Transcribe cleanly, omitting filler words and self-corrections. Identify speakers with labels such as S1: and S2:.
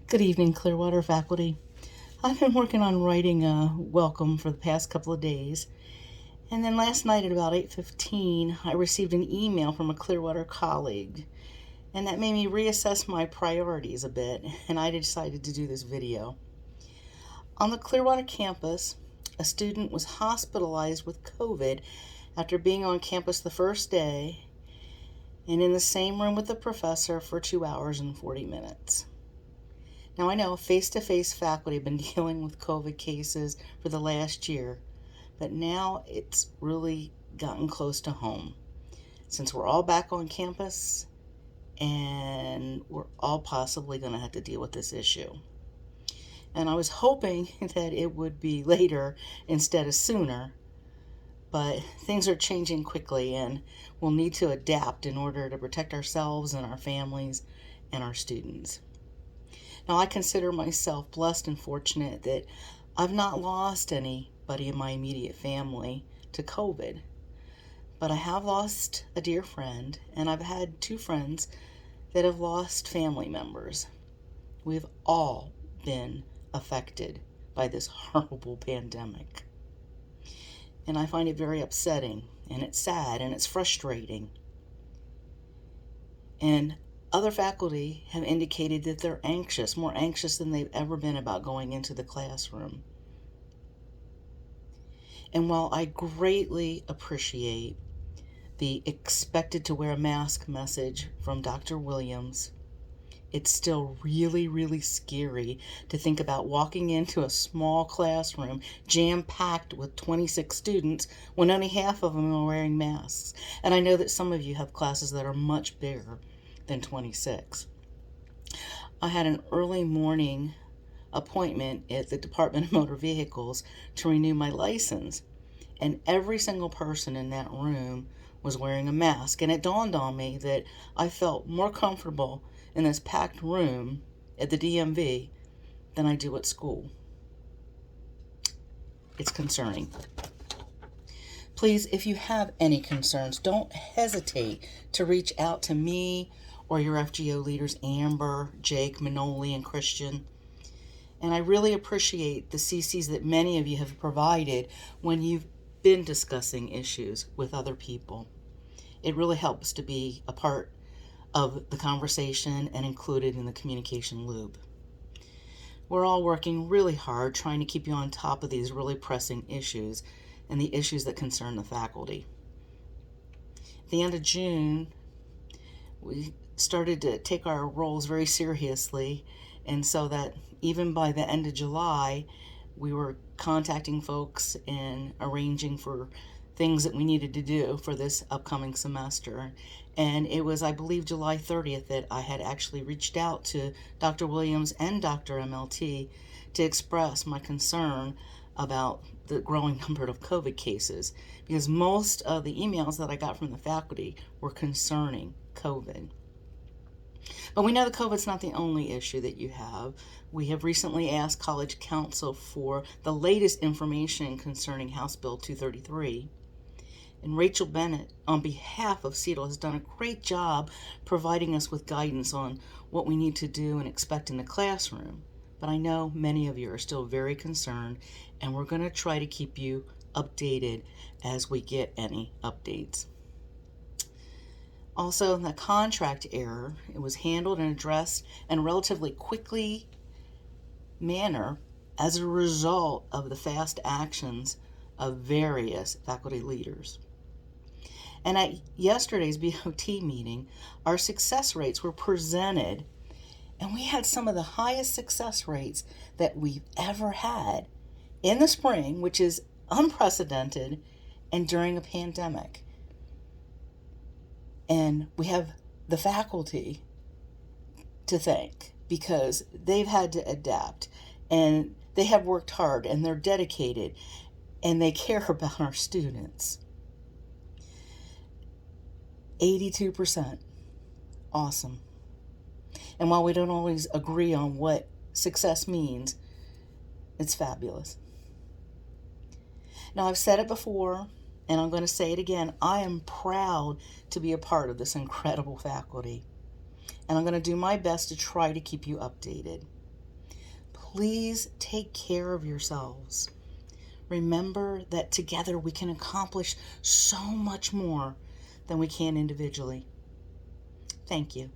S1: Good evening, Clearwater faculty. I've been working on writing a welcome for the past couple of days, and then last night at about 8:15, I received an email from a Clearwater colleague, and that made me reassess my priorities a bit, and I decided to do this video. On the Clearwater campus, a student was hospitalized with COVID after being on campus the first day and in the same room with the professor for 2 hours and 40 minutes. Now, I know face-to-face faculty have been dealing with COVID cases for the last year, but now it's really gotten close to home since we're all back on campus and we're all possibly going to have to deal with this issue. And I was hoping that it would be later instead of sooner, but things are changing quickly and we'll need to adapt in order to protect ourselves and our families and our students. Now, I consider myself blessed and fortunate that I've not lost anybody in my immediate family to COVID, but I have lost a dear friend, and I've had 2 friends that have lost family members. We've all been affected by this horrible pandemic, and I find it very upsetting, and it's sad, and it's frustrating. And other faculty have indicated that they're anxious, more anxious than they've ever been about going into the classroom. And while I greatly appreciate the expected to wear a mask message from Dr. Williams, it's still really, really scary to think about walking into a small classroom jam-packed with 26 students when only half of them are wearing masks. And I know that some of you have classes that are much bigger than 26. I had an early morning appointment at the Department of Motor Vehicles to renew my license, and every single person in that room was wearing a mask, and it dawned on me that I felt more comfortable in this packed room at the DMV than I do at school. It's concerning. Please, if you have any concerns, don't hesitate to reach out to me or your FGO leaders, Amber, Jake, Manoli, and Christian. And I really appreciate the CCs that many of you have provided when you've been discussing issues with other people. It really helps to be a part of the conversation and included in the communication loop. We're all working really hard trying to keep you on top of these really pressing issues and the issues that concern the faculty. At the end of June, we started to take our roles very seriously, and so that even by the end of July, we were contacting folks and arranging for things that we needed to do for this upcoming semester. And it was, I believe, July 30th that I had actually reached out to Dr. Williams and Dr. MLT to express my concern about the growing number of COVID cases, because most of the emails that I got from the faculty were concerning COVID. But we know that COVID's not the only issue that you have. We have recently asked College Counsel for the latest information concerning House Bill 233. And Rachel Bennett, on behalf of CETL, has done a great job providing us with guidance on what we need to do and expect in the classroom. But I know many of you are still very concerned, and we're going to try to keep you updated as we get any updates. Also, the contract error, it was handled and addressed in a relatively quickly manner as a result of the fast actions of various faculty leaders. And at yesterday's BOT meeting, our success rates were presented, and we had some of the highest success rates that we've ever had in the spring, which is unprecedented, and during a pandemic. And we have the faculty to thank, because they've had to adapt, and they have worked hard, and they're dedicated, and they care about our students. 82%. Awesome. And while we don't always agree on what success means, it's fabulous. Now, I've said it before, and I'm going to say it again. I am proud to be a part of this incredible faculty, and I'm going to do my best to try to keep you updated. Please take care of yourselves. Remember that together we can accomplish so much more than we can individually. Thank you.